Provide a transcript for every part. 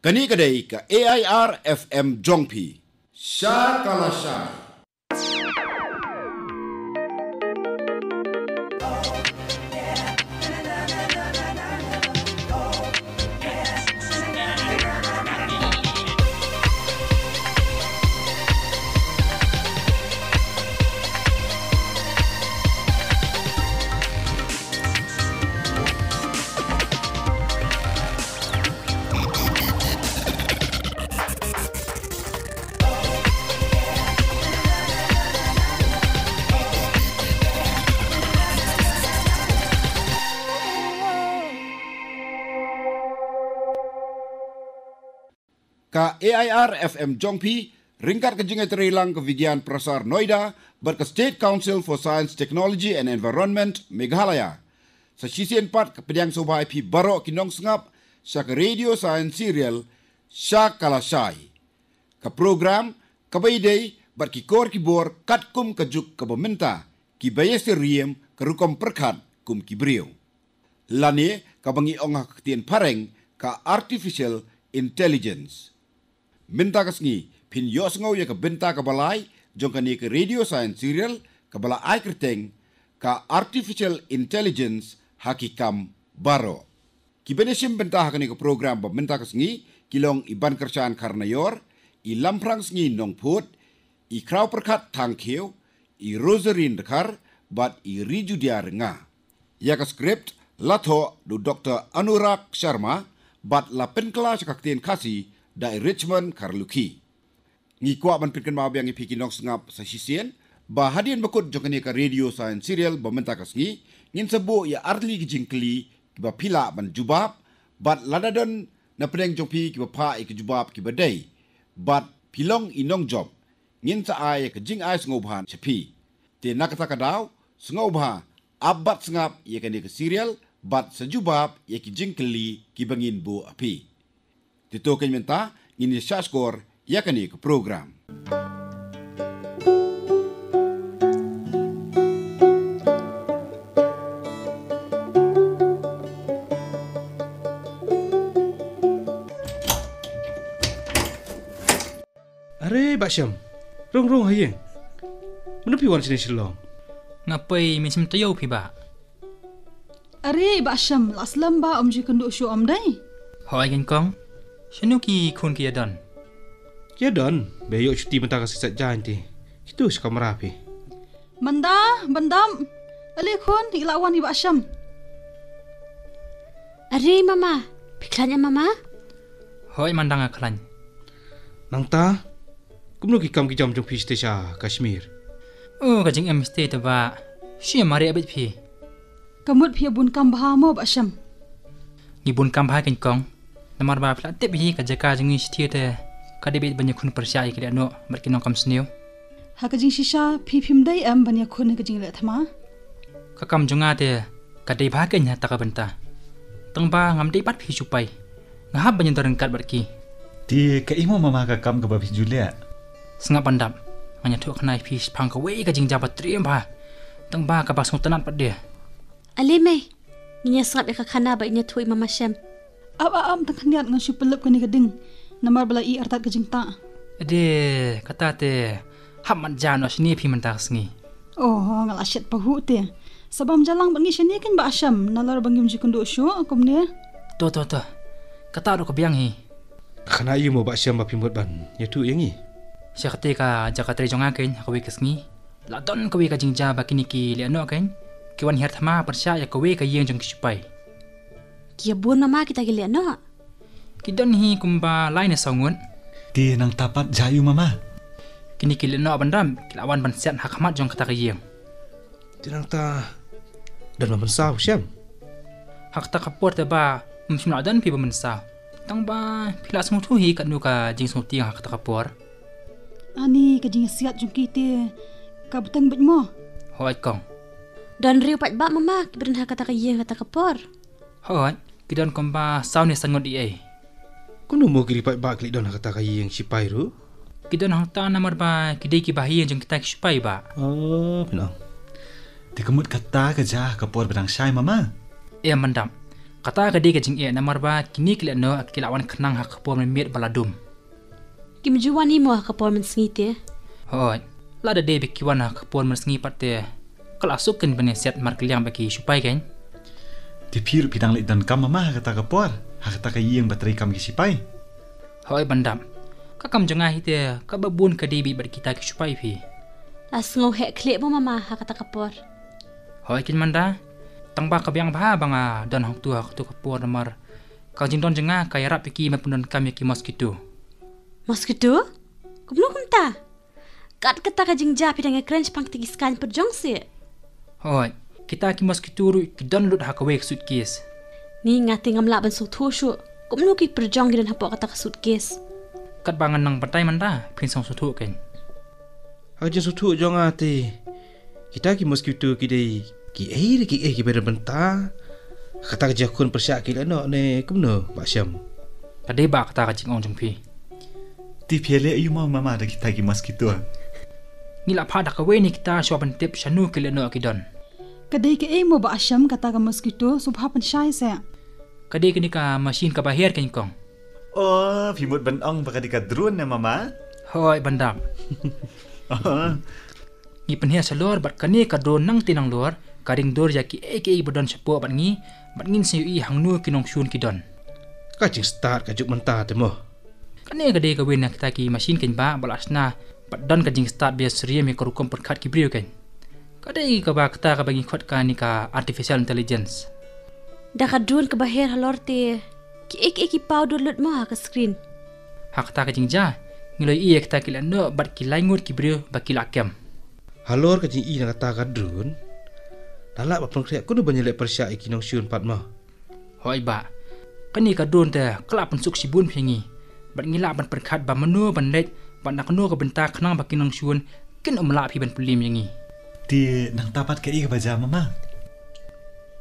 Kani kadai ka AIR FM Jongpi. Shakalasha. Ka AIR FM Jongpi, ringkat kejingai terilang kevigian Prasar Noida berke State Council for Science, Technology and Environment Meghalaya. Sa sisi 4 kepediang soba IP barok kinong sengap sa ke radio science serial Shakalasai. Ka program kabaidai berkikor kibor katkum kejuk kebementa ki bayesti riem kerukom perkat kum kibriu. Lani kabangi ongah ketien pareng ka artificial intelligence. Minta kasngi pin yos ngau ya ke benta ke balai jongkani ke radio science serial ke bala ai kerteng ka artificial intelligence hakikam baro. Ki benesim benta hakani ke program benta kasngi kilong iban kerjaan karena yor i lamprang sngi nong put i krau perkat tangkeu i rosarin dekar bat i rijudiar nga. Ya ke skript latho do Dr. Anurag Sharma bat la penkla cakaktien kasi dari Richmond Karluki. Ngi kuat menpirkan mabiang ipi kinong sengap sa sisien, bahadian bakut jokani ka radio science serial bamenta kasngi, ngin sebo ya arli kijingkli kiba pila ban jubab, bat ladadon na pedeng jongpi kiba pa i kejubab kiba day, bat pilong inong job, ngin sa ay kejing ay sengobhan cepi. Te nakata kadaw, sengobha abat sengap ya kani ka serial, bat sejubab ya kijingkli kibangin bu api. Tito kay minta, ngini siya skor, yakani ke program. Are, Pak Syam. Rong hayeng. Mana piwan sini silong? Ngapai mesim tayo pi ba? Are, Pak Syam, laslam ba om jikenduk show om dai? Hoi gen kong. Sino ki kun ki adon? Ya don, bayok cuti mentah kasih saja nanti. Itu sekarang merapi. Bandam. Ali kun ilawan Pak Syam. Are, Mama. Pikirnya Mama? Hoi mandang aklan. Nang ta, kumno ki kam ki jam jong piste sha Kashmir. Oh, kajing mesti tu ba. Siya mari abit pi. Kamut pia bun kam bahamo Pak Syam. Ngibun kam bahai gen kong. Namar ba platip hi ka jaka jingi setia te kadebit banyak kun persyai ke no berkinong kam seniu. Ha kajing shisha pipim dai am banyak kun kajing le thama. Ka kam junga te kadai ba ken nya takabenta. Tang ba ngam dei pat phi supai. Ngahap banyak terengkat berki. Ti ka imo mama ka kam ka ba phi Julia. Sengap pandap. Nganya tu kenai phi pang ka wei kajing jabat triem ba. Tang ba ka basung tenan pat dia. Alime. Ninya serap ya khana ba inya thui Mama Syam. Am tengkaniat ngan syupelep kani keding. Namar bala i artat kajing ta. Ade kata te hap mat jan sini pi mentah sngi. Oh, ngalasyat pahu te. Sabam jalang bangi sini kan Pak Syam nalar bangim jikenduk show akum ne. To. Kata do kebiang hi. Kana iyo mo Pak Syam ba pimot ban. Ya tu yang ni. Siya ka Jakarta jongaken kawi kesngi. Ladon kawi ka jingja bakini ki liano ken. Kiwan her thama persya ya kawi ka yeng jong kisupai. Kia bun Mama kita gili no. Kidon hi kumba lain sangun. Ti nang tapat jayu mama. Kini ki liano bandam kilawan ban siat hakamat jong kata ka yeng. Tinang ta dan memensa Syam. Hak ta kapor te ba msim ladan pi bemensa. Tang ba pila smutu hi kat nu ka jing smuti hak ta kapor. Ani kajing siat jong kite. Ka beteng bet mo. Hoi kong. Dan riu pat ba Mama kibren ha kata kayeng kata kapor. Hoi kidon kumba saw ni sangut di ai. Kuno mo kilipat ba klik don kata kaya yang sipai ru. Kidon hang ta namar ba kidai ki bahian jong kita kisupai ba. Oh, benar. Ti kemut kata kerja kapor bedang syai mama. Ia mendam. Kata ka di ka jing namar ba kini kila no kilawan kenang hak po met baladum. Kim juan imo kapor men sngi Hoi, lada de bekiwan hak po men sngi patte. Kelasuk kan beneset markliang bagi supai kan. Di piru pidang lek dan kam mama kata kapor. Hak kata yang bateri kam kisipai. Hoi bandam. Kakam jengah hite ka babun ka debi bar kita ki supai pi. Las ngau hek klek mo mama kata kapor. Hoi kin manda. Tang ba ka biang ba banga dan hok tu kapor namar. Ka jing don jengah ka yarap piki me pundon kam ki mosquito. Mosquito? Kumno kumta? Kat kata ka jing ja pidang crunch pang tigiskan perjong si. Hoi, kita ki mosquito ru ki don lut hak away suitcase. Ni ngati ngam laban su thoshu. Kumno ki perjong gidan hapok kata ka suitcase. Kat bangan nang pantai manda pin song sutu kan. Haja sutu jong ati. Kita ki mosquito ki dei ki ber benta. Kata kerja kun persyak ki no ne kumno Pak Syam. Kadai ba kata ka jing ong jong pi. Di piale ayu mama ada kita ki mosquito. Ngila pa dak away ni kita swapan tip shanu ki no ki don. Kadai ke mo ba Asham kata ka mosquito subhapan syai sa. Kadai kini ka machine ka bahir kan kong. Oh, pimut benong baka di ka drone na mama. Hoi bandam. Ni penhia salor bat kani ka drone nang tinang lor. Karing dor yaki bodon sepo bat ngin siu i hang nu kinong shun ki don. Ka jing start ka juk mentah te mo. Kani kadai ka win kita ki machine kan ba balasna bat don ka jing start bias ria me karukom perkat ki brio kan. Kadai ka ba kita ka bagi khot ka ni ka artificial intelligence. Da ka drone ke bahir halor te. Ki powder lut mo ka screen. Hak ta ka jing ja. Ngiloi i kita ki no bat ki laingut ki brio ba ki lakem. Halor ka jing i na kata ka drone. Dalak ba pengkriak kuno banyelek persyak iki nong syun pat mo. Hoi ba. Kani ka drone te kelap pensuk si bun phengi. Bat ngila ban perkat ba menu ban lek ban nak no ka benta khnang ba kinong syun kin umla phi ban pulim yangi. Di nang tapat ke i ka baja mama.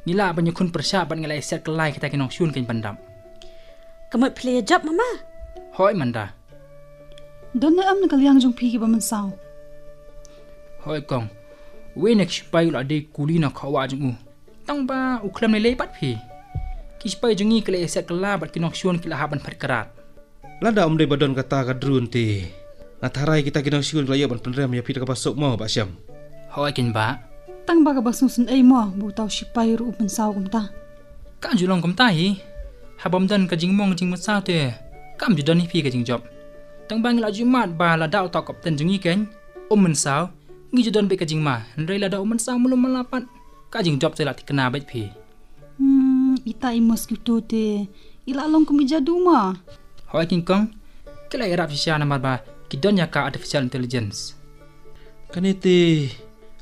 Ngila ban yakun persyak ban ngilai set kelai kita kinong syun kan bandam. Kamu play a job mama. Hoi manda. Don na am na kaliang jong pi ki ba man saw. Hoi kong. Wenek sipai la de kulina khawa jung. Tang ba uklam le pat phi. Ki sipai jungi kle set kala bat kinong syun kila haban phat karat. Lada de badon kata ka drone te. Natarai kita kinong syun kelayo ban penrem ya pi ka pasok mo Pak Syam. Hoi kin ba. Tang ba ka basung sun ai mo bu taw sipai ru man saw kumta. Ka julong kum tai. Habam dan ka jing mong jing masaw te. Kam ju don hi phi ka jing job. Tang bang la jumat ba la daw ta kapten jungi ken. Man saw ngi judon be ka jing ma ndrei la da man saw mulum malapat. Ka jing job te la tikna bet phi. Ita i mosquito te. Ila long kumi jadu ma. Hoi king kong. Kila irap sisya namar ba kidon ya ka artificial intelligence. Kanete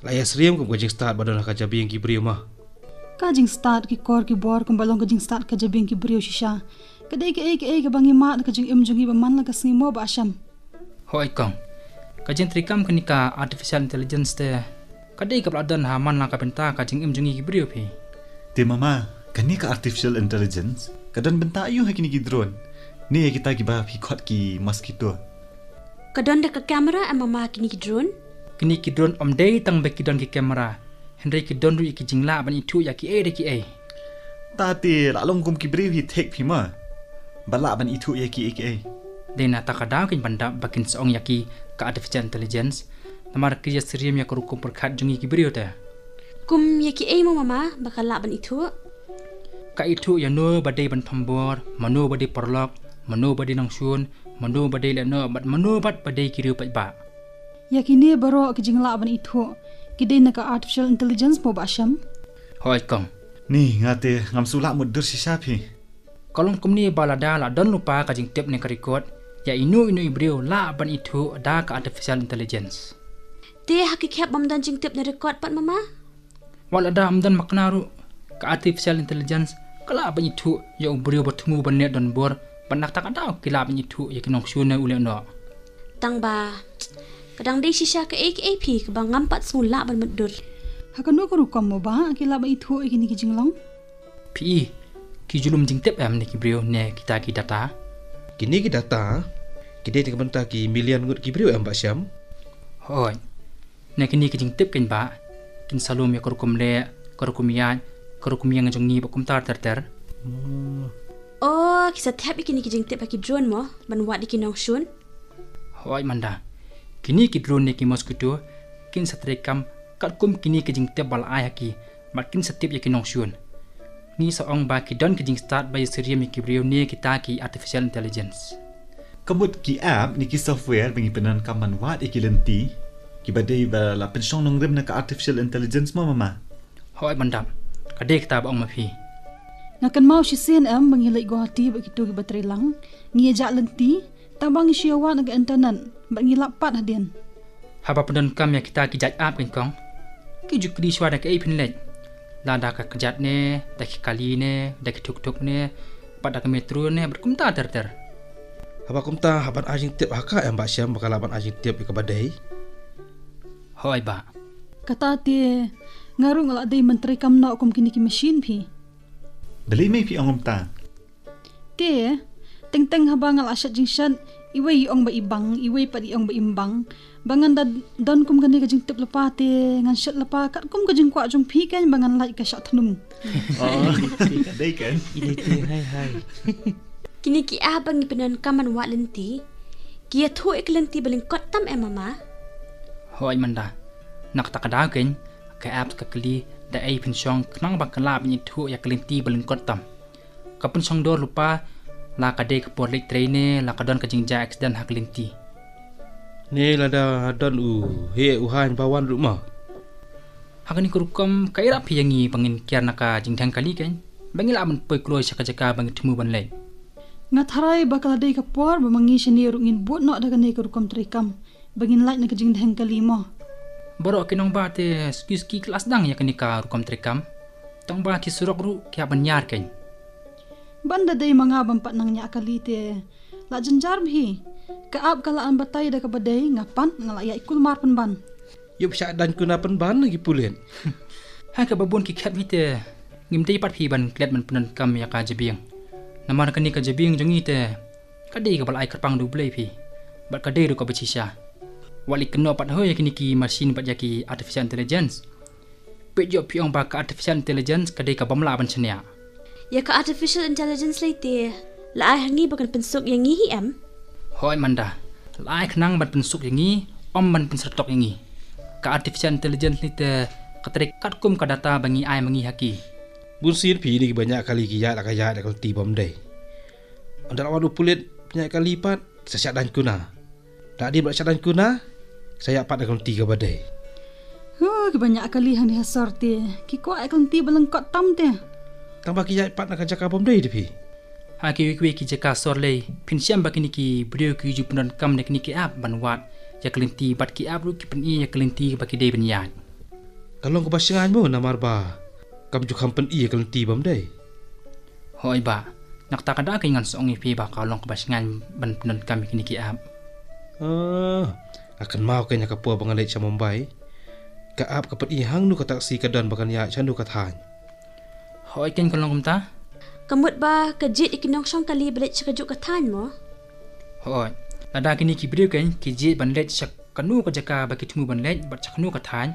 layas riem kum ka jing start badon ka jabi yang ki brio ma. Kajing start ki kor ki bor kum balong kajing start ka jabing ki brio shisha. Kadai ke ke bangi mat kajing jungi ba man la ka sngi mo ba Asham. Hoi kong. Kajing trikam kani ka artificial intelligence te. Kadai ka pladon ha man la ka benta kajing jungi ki brio phi. Di mama, kani ka artificial intelligence. Kadon benta ayu hakini ki drone. Ni kita ki ba pi khot ki mosquito. Kadon da ka kamera ama mama kini ki drone. Kini ki drone om dei tang be ki don ki kamera. Hendrai ki don ru ki jingla ban itu ya ki de ki ai. Tati la long kum ki bri hi tek pi ma. Bala ban itu ya ki ai. Dena ta kadau kin banda bakin song ya ki ka artificial intelligence. Namar ki ya siriem ya ko kum perkhat jungi ki brio ta. Kum ya ki ai mo mama bakal la ban itu. Ka itu ya no badai ban phambor, mano badai perlok, mano badai nang syun, mano badai la no bat mano bat badai ki riu pat ba. Yakini baro kajing la ban itu. Kidai na ka artificial intelligence mo ba Asham. Hoi kong. Ni ngate ngam sulak mudur sisa pi. Kolong kumni balada la don lupa kajing tip ne ka record. Ya inu ibrio la ban itu da ka artificial intelligence. Te hakikap mamdan jing tip na record pat mama. Wala da amdan maknaru ka artificial intelligence kala ban itu ya ibrio bertemu ban net don bor banak tak ada kila ban itu ya kinong syuna ule no. Tang ba. Kadang dei sisa ke AP ke bang ngampat semula ban medur. Hakano ko rukam mo ba kila ba itu ikini ki jinglong. Pi ki julum jing tip am ne ki brio ne kita ki data. Kini ki data. Kidai te benta ki milian ngut ki brio am Pak Syam. Hoi. Ne kini ki jing tip kin ba. Kin salum ya korukum le, korukum yan, korukum yang jong ni bakum tar ter. Oh, kisah tiap ikini kijing tip bagi drone mo, ban wat ikinong shun. Hoi manda. Kini ki drone ni ki mosquito, kin satrekam kat kum kini kijing tip bal ai haki, makin setip ya kinong shun. Ni seorang ba ki don kijing start by seriam ki brio ni kita ki artificial intelligence. Kebut ki app ni ki software bagi penan kaman wat ikilenti, ki badai ba la pensyong nong rem na ka artificial intelligence mo mama. Hoi manda. Kadek ta ba ong mapi. Nakan mau si CNM bangilai guwahati begitu ke baterai lang, ngijak lenti, tabang siawa naga internet, bangi lapat hadian. Haba pendan kam ya kita ki jat ap kan kong. Ki juk di swada ke ipin lek. Lada ka kejat ne, dak kali ne, dak tuk-tuk ne, pada ke metro ne berkumta ter. Haba kumta haban ajing tiap haka yang Mbak Syam bakal haban ajing tiap ke badai. Hoi ba. Kata ti ngaru ngalak dai menteri kam nak kum kini ki mesin pi. Beli mai pi ongom ta. Ti teng haba ngal asyat jingshan iwei ong ba ibang, iwei pa di ong ba imbang. Bangan dan kum kani kajing tip lepa ti ngan syat lepa kat kum kajing kwa jong pi kan bangan lai ka syat thnum. Oh, kadai kan. Ini ti hai. Kini ki abang ipenan kaman wat lenti, ki thu ik lenti baling kot tam mama. Hoi manda. Nak tak ada kan, ke app ke kali da ai pensyong knang bakala binyi thu ya kelinti beleng kotam. Ka pensyong dor lupa la ka de ke porlik traine la ka don ka jingja accident hak kelinti. Ni lada don he uhan bawan rumah. Hakani kurukom kaira piyangi pangin kiar naka jingthang kali kan. Bangila aman poi kloi saka bangi temu ban lai. Ngatharai bakal dai ka por bamangi seni rungin buat nak daga nei kerukom trikam. Bangin lai nak jing dheng kalimo. Borok kinong ba te ski kelas dang ya kenika rukom trikam. Tong ba ki surok ru kya banyar kan. Banda dai manga bampat nang nya kali te. La jenjar bhi. Kaap kalaan batai da ka badai ngapan ngala ya ikul mar pen ban. Yup syak dan kuna pen ban lagi pulen. Ha ka babun ki khat mite. Ngimtei pat phi ban klet man penan kam ya ka jebing. Namar kenika jebing jongi te. Kadai ka bal ai kerpang du blai phi. Bat kadai ru ka bechisha. Wali kena pat hoy kini ki mesin pat jaki artificial intelligence. Pejo piong ba ka artificial intelligence kadai ka bamla ban chania. Ya ka artificial intelligence laite. La ai hangi bakan pensuk yang ngi em. Hoi manda. La ai knang ban pensuk yang ngi, om ban pensertok yang ngi. Ka artificial intelligence ni te katrik katkum ka data bangi ai mangi haki. Bun sin pi ni banyak kali kiya la kaya da kalti bom dai. Andar awadu pulet banyak kali pat sesyak dan kuna. Tak di bersyak dan kuna. Saya pat akan tiga badai. Kebanyak kali hang dihasor te. Ki ko akan ti belengkot tam te. Tambah kiya pat akan cakap bom dai depi. Haki wikwi ki jaka sorlei pinsyam bakini ki brio ki ju punan kam nek ni ki ap banwat ya kelinti bat ki ap ru ki peni ya kelinti baki dei benyat. Kalau kau pasangan mo namar ba. Kam ju kampen iya kelinti bom dai. Hoi ba. Nak tak ada keingan seong ipi ba kalau kau pasangan ban punan kam kini ki ap. Akan mau kanya kapua bangalai sa Mumbai. Kaap kapat ihang nu kataksi kadan bakan ya chandu kathan. Hoi ken kalau kumta. Kemut ba kejit ikinong syong kali belit sekajuk katan mo. Hoi. Lada kini ki brio kan ki jit ban let sak kanu ka jaka baki temu ban let bat saknu kathan.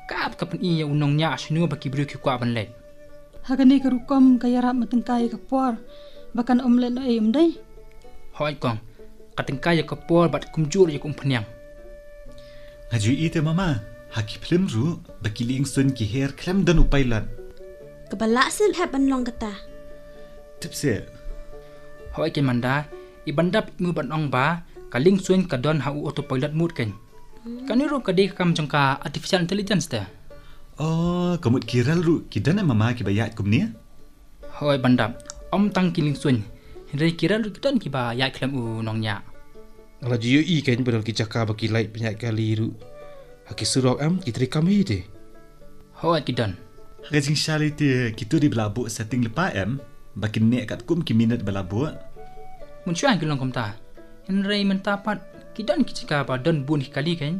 Kaap kapan iya unong nya asnu baki brio ki kwa ban let. Hakani kerukom kaya rap matengkai ka por. Bakan omlet no ayam dai. Hoi kong. Katengkai ya kapor bat kumjur ya kumpanyang. Ngajui ite mama. Haki film ru baki ling sun ki hair klem dan upailan. Kebalak sil happen long kata. Tipse. Hoi ke manda ibandap mu ban ong ba kaling suen kadon hau autopilot mood kan. Kaniru kadai kam jangka artificial intelligence ta. Oh, kamut kiral ru kidan mama ki bayat kumnia. Hoi bandap om tang kiling suen. Hindai kiral ru kidan ki ba ya klem u nongnya. Ala jiyo i kan benar kicaka baki light banyak kali ru. Haki surok am kitri kami de. Hoi kidan. Hajing shali te kitu di belabu setting lepa em. Bakin nek kat kum ki minat belabu. Muncuan kilong kumta. Hindai mentapat kidan kicaka ba don bun kali kan.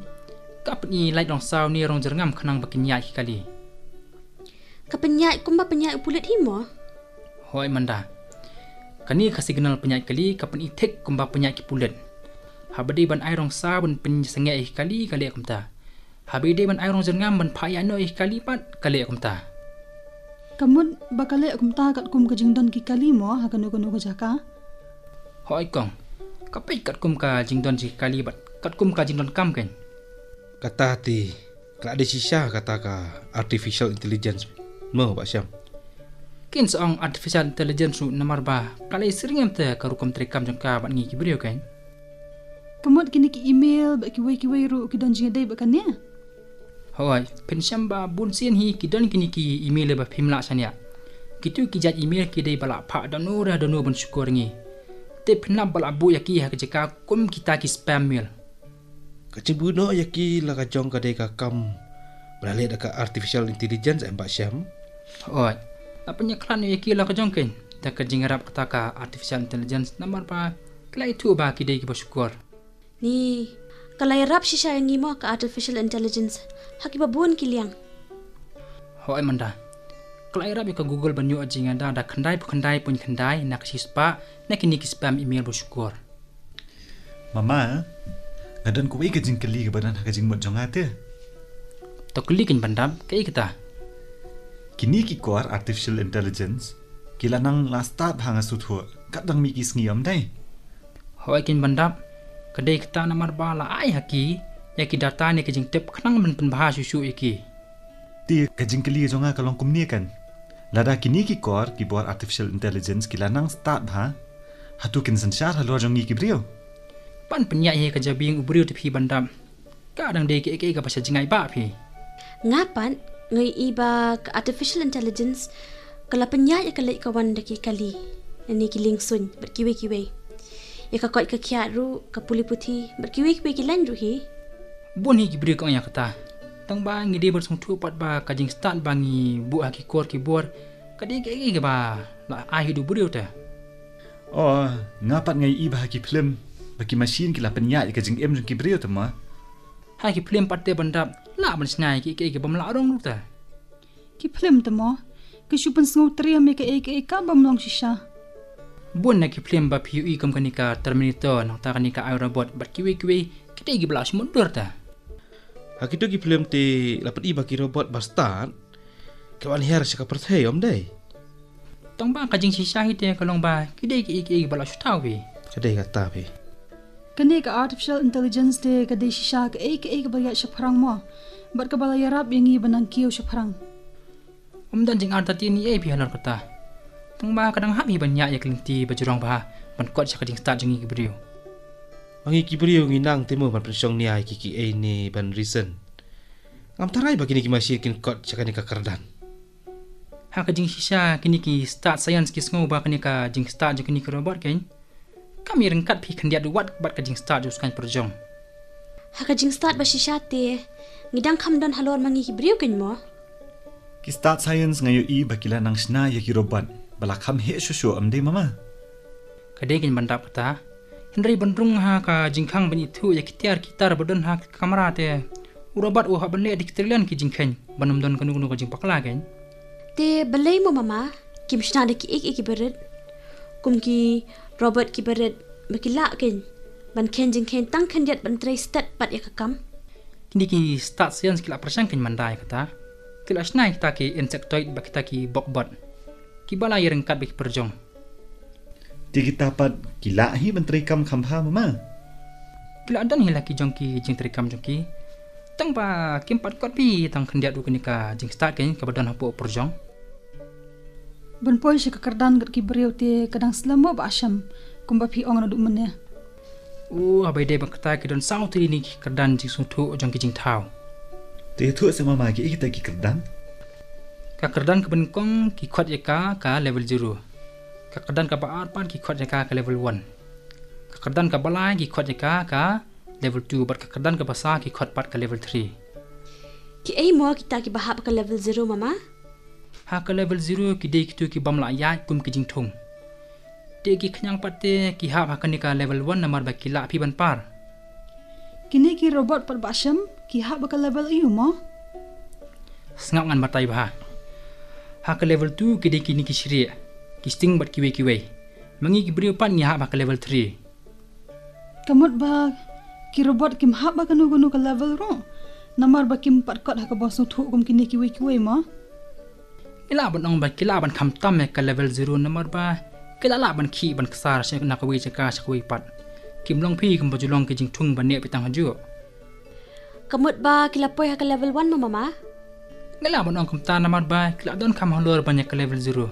Kap ni light rong saw ni rong jerngam kenang bakin ya kali. Kepenyat kumba penyat pulit himo. Hoi manda. Kani ka signal penyat kali kapan itek kumba penyat ki pulet. Habadi ban ai rong sa ban pen sengei kali kumta. Habidi ban ai rong jerngam ban phaya no kali pat kali kumta. Kamut bakale akum ta kat kum kajing don ki kali mo ha kanu kanu jaka. Hoi kong, kapit kat kum ka jing don jing kali bat kat kum ka jing don kam kan. Kata ti kalau ada sisa kata ka artificial intelligence mo Pak Syam. Kin seong artificial intelligence su namar ba kali sering am te karukum trekam jong ka bat ngi kibriyo kan. Kamut kini ki email ba ki wei ru ki don jing dai ba kan ya. Hoi, pensyam ba bun sien hi ki don kini ki email ba pimla sania. Kitu ki jat email ki dai bala pa donora bun syukur ngi. Te penab bala bu yaki ha kejaka kum kita ki spam mail. Kacing buno yaki la ka jong ka dei ka kam beralih dekat artificial intelligence Pak Syam. Hoi, apanya klan yaki la ka jong ken. Tak kajing harap kata ka artificial intelligence namar ba kelai tu ba ki dai ki bersyukur. Ni kalau rap sisa yang ngimo ke artificial intelligence haki babun kiliang. Hoi manda. Kalau irap ka Google banyu ajing ada khandai pun khandai nak sispa nak kini ki spam email bersyukur. Mama, ngadan ku ke jing keli ke badan ha jing mot jong ate. Tokli kin bandam kai kita. Kini ki kuar artificial intelligence kila nang lasta hanga suthu kadang mi ki sngiam dai. Hoi kin bandam kedai kita namar bala ai haki yaki data ni ke jing tep khnang men pen bahas susu iki. Ti ke jing keli jonga kalong kumni kan. Lada kini ki kuar ki buat artificial intelligence kila nang start ha hatu kin sanshar halor jong ki brio. Pan penyak ye kerja bing ubriu tepi bandam. Kadang dei ke ka pasal jingai ba pi. Ngapan ngai iba ke artificial intelligence kala penyak ya kala kawan daki kali. Ini kiling sun berkiwe-kiwe. Ya ka koi ka kya ru ka puli puthi berkiwe-kiwe kilan ru hi. Bun hi gibriu ka ya kata. Tang ba ngi de bersung tu pat ba kajing start bangi bu haki kor ki bor. Kadai ke ba la ai hidu briu ta. Oh, ngapat ngai iba haki film bagi mesin kila penyak ke jing em jong ki brio tama. Haki film pat te bandam la ban snai ki bam la rong ta. Ki film tamo. Ki shupan sngo tri me ke ka bam long shisha. Bun na ki film ba PUE kam kanika Terminator nang ta kanika iRobot bat kiwe kita gi blas mundur ta. Haki tu ki film ti lapat iba ki robot bastan. Kawan her saka perthai om dai. Tong ba kajing sisa hite kalong ba kidai ki bala shutau bi. Kadai kata be. Kani ka artificial intelligence de ka de shisha ka baya shaprang mo. Bar ka bala yarap yangi banang kiyo shaprang. Dan jing arta ti ni pi halar kata. Tong ba kadang habi banyak ya kelinti bajurang ba ban kuat sa kajing start jingi kibriu. Mangi kibriu nginang temu ban pensyong ni ai kiki ni ban reason. Ngam tarai bagi ni ki masih kin kot sa kanika kardan. Ha kajing sisa kini ki start science ki sngo ba kanika jing start jing kini ki robot kan. Kami rengkat pi kendiat duat bat kajing start juskan perjong. Haka jing start ba sishate ngidang kam don halor mangi hibriu ken mo. Ki start science ngayo i bakila nang sna ya ki robot bala kham he shushu amde mama. Kadai kin bandap kata. Hendrai bandrung ha ka jingkhang bani thu ya kitar badon ha kamera te. Robot ha banle dik trilian ki jingkhen banum don kanu ka jing pakla kan. Te balai mo mama kim shna de ki bered. Kum ki robot ki bered bakila ken. Ban ken jingkhen tang kendiat ban trai stat pat ya kakam. Kini ki start science kila persang kin mandai kata. Kila snai kita ki insectoid ba kita ki bokbot. Ki bala ya rengkat bagi perjong. Ti kita pat kila hi menteri kam khamha mama. Kila dan hi laki jongki jing terikam jongki. Tang ba kim pat kot pi tang kendiat du kenika jing start ken ka badan hapo perjong. Ban poi shi ka kardan gat ki brio te kadang selamo ba asham kumba pi ong na du mene. Abai de bakta ki don sau ti ni kerdan jing sutu jongki jing tau. Te thu se mama ki kita ki kerdan. Ka kerdan ke benkong ki khot ya ka level 0. Ka kerdan ka baat pan ki khot ya ka level 1. Ka kerdan ka balai ki khot ya ka level 2 bat ka kerdan ka basa ki khot pat ka level 3. Ki mo kita ki bahap ka level 0 mama. Ha ka level 0 ki de ki tu ki bamla ya kum ki jing thung. De ki khnyang pat te ki ha ka ni ka level 1 namar ba ki la phi ban par. Kini ki robot pat basham ki ha ba ka level iu mo. Sngap ngan batai ba. Ha ka level 2 ki de ki ni ki shri. Ki sting bat kiwe. Mangi ki brio pat ni ha ba ka level 3. Kamut ba ki robot kim ha ba kanu ka level ro. Namar ba kim pat kot ha ka bosu thu kum kini kiwe mo. Ila ban ong ba kila ban kham tam me ka level 0 number ba kila la ban khi ban ksar se na ka wi che ka shakwi pat kim long phi kum bajulong ke jing thung ban ne pitang haju Kamut ba kilapoi ha ka level 1 mo mama? ngala ban ong kham ta number ba kila don kham halor ban ka level 0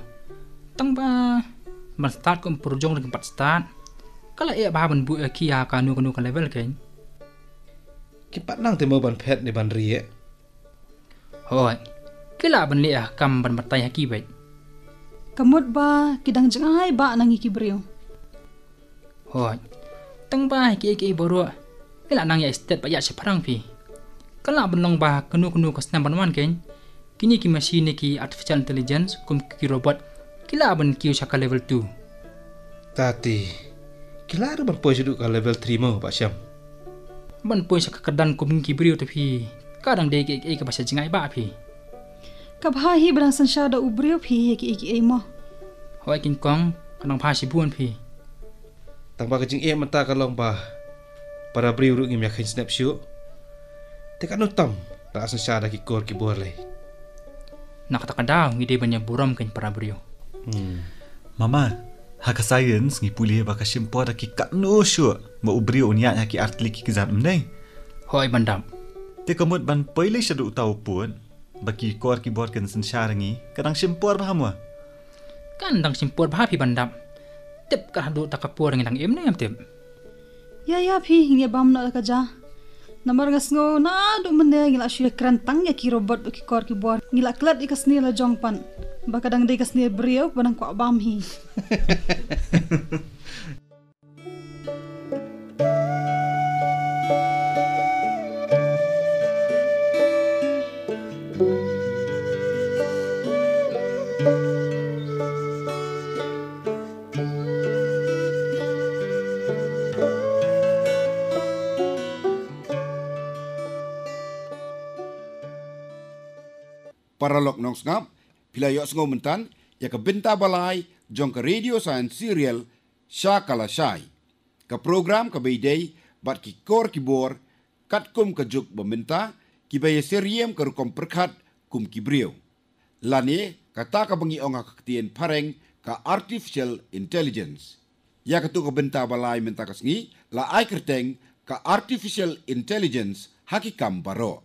tang ba ban start kum projong dengan pat start kala e ba ban bu ki ya ka nu ka level ken Kipat nang temo ban pet ni ban rie. hoi kila ban le kam ban batai haki bai Kamut ba kidang jangai ba nang ikibrio. hoi tang ba ki boro kila nang ya state ba ya separang pi kala ban long ba kanu ka snam ban wan ken kini ki machine ki artificial intelligence kum ki robot kila ban ki usah ka level 2 Tati. Kilar ban poi suduk ka level 3 mo Pak Syam. ban poi sak kadan kum ki brio tapi kadang de ki ka bahasa jingai ba pi Kabha hi berang sansha da ubrio phi ki mo. hoi king kong kanang pha si buan pi Tang ba kajing mata kalong ba. Para beri urut ngim yakin snapshot. Tekan utam. Tak asan syada ki kor ki borle. nakatakadaw ngide banya buram ken para brio Mama, haka science ngi puli ba ka simpor ki katno syo ma ubri unya ki artli ki kizat mnei. hoi bandam Te kamut ban pile syadu tau pun baki kor ki bor kan sensar ngi kadang simpor ba hamwa. kan dang simpur bha pi bandam tep ka hadu takapur ngidang em ne am tep Ya phi ngi bam na ka ja. Namar ngasngo na do mende ngila shu krantang ya ki robot ki kor ki bor ngila klat ikasni la jongpan. Bakadang de kasni brio banang ko bam hi. Para lok nong ngap pilayok sngo mentan ya ke benta balai jong ke radio science serial sha kala shai ke program ke beidei bat ki kor ki bor kat kum ke juk bementa ki baye seriem ke rukom perkhat kum ki brio lani kata ka bangi onga ketien pareng ka artificial intelligence ya ke tu ke benta balai menta kasngi la ai kerteng ka artificial intelligence hakikam baro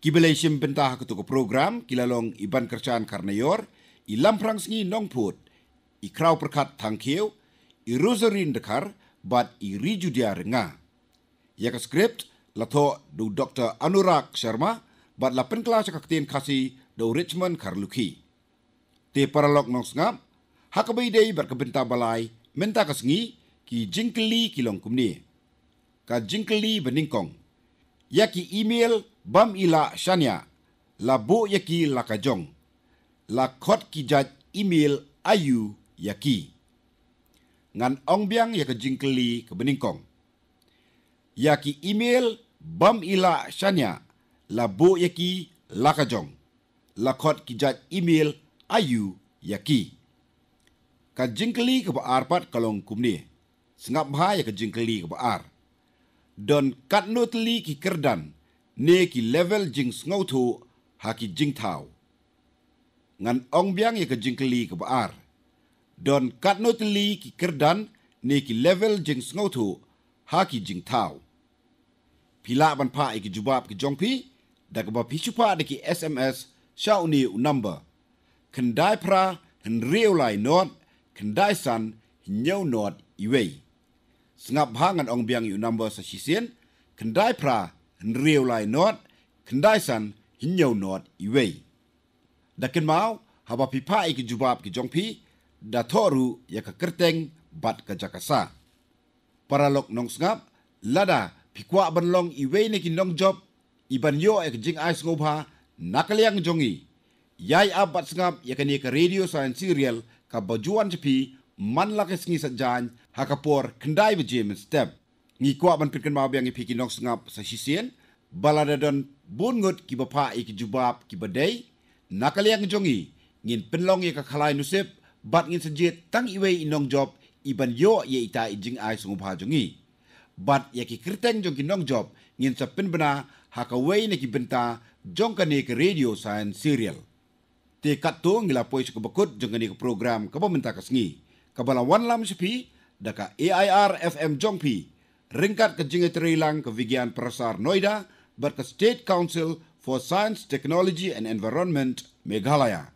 Kibelay simpenta ketu ke program kilalong iban kerjaan karnayor i lamprang sngi nongput i kraw perkat tangkiu i rosarin dekar bat i rijudia renga. Ya ke skript lato do Dr. Anurag Sharma bat la penklas kaktin kasi do Richmond Karluki. Te paralog nong ngap hakabay day berkebenta balai menta kasngi ki jingkeli kilong kumni. Ka jingkeli beningkong. Ya ki email bam ila shania la bo yaki la kajong la khot ki jat email ayu yaki ngan ong biang ya ke jingkeli ke beningkong yaki email bam ila shania la bo yaki la kajong la khot ki jat email ayu yaki ka jingkeli ke ba arpat kalong kumni sengap bha ya ke jingkeli ke ba ar don katnotli ki kerdan ne ki level jing sngotu haki jing tau. Ngan ong biang ya ke jingkeli ke baar. Don katnotli ki kerdan ne ki level jing sngotu haki jing tau. Pila ban pa ki jubab ki jongpi da ke ba pichupa de ki SMS shauni u number. Kendai pra hen reolai not kendai san nyau not iwei. Sengap hangan ong biang yu number sa sisien kendai pra real lai not kendai san hinyau not iwei dakin mau haba pipa iki jubab ki jongpi da toru ya ka kerteng bat ka jakasa paralok nong ngap lada pikwa banlong iwei ne ki nong job iban yo ek jing ais ngobha nakaliang jongi yai abat ngap ya ka radio science serial ka bajuan jepi man la kesngi sajan hakapor kendai bejem step ngi kwa ban pitken ma biang ipiki nok ngap sa sisien balada don bungut ki bapa iki jubab ki badai nakaliang jongi ngin penlong ye ka khalai nusep bat ngin sejet tang iwei inong job iban yo ye ita ijing ai sungubha jongi bat ye ki kerteng jong ki nong job ngin sa penbena hakawei ne ki benta jong ka ne ke radio science serial Te kat tu ngila pois ke bekut jengani ke program ke pemerintah kesengi. Kabala wan lam sepi daka AIR FM Jongpi ringkat ke jingai terilang ke Vigian Prasar Noida berke State Council for Science, Technology and Environment Meghalaya.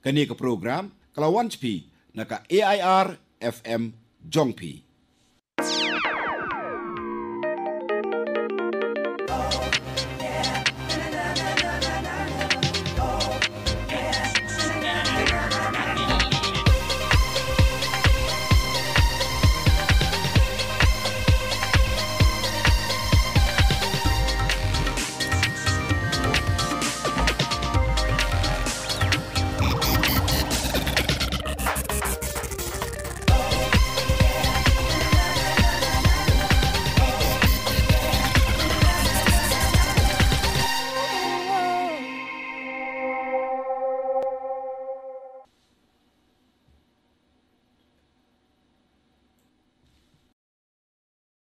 Kini ke program kelawan sepi naka AIR FM Jongpi.